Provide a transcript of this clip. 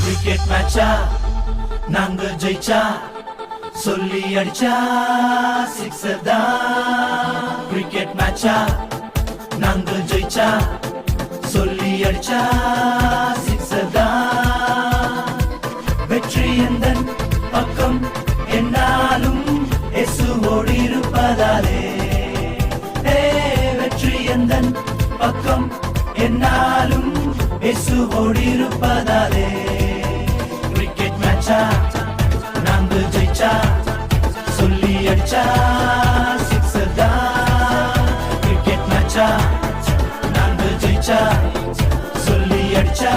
Cricket மேட்சா நாங்க ஜெயிச்சா சொல்லி அடிச்சா சிக்ஸர் தான். கிரிக்கெட் மேட்சா நாங்க ஜெயிச்சா சொல்லி அடிச்சா சிக்ஸர் தான். வெற்றி எந்தன் பக்கம் என்னாலும் இயேசுவோடு இருப்பதாலே. வெற்றி எந்தன் பக்கம் என்னாலும் இயேசுவோடு இருப்பதாலே. கிரிக்கெட் மேட்சா நாங்க ஜெயிச்சா சொல்லி அடிச்சா சிக்ஸர் தான். கிரிக்கெட் மேட்சா நாங்க ஜெயிச்சா சொல்லி அடிச்சா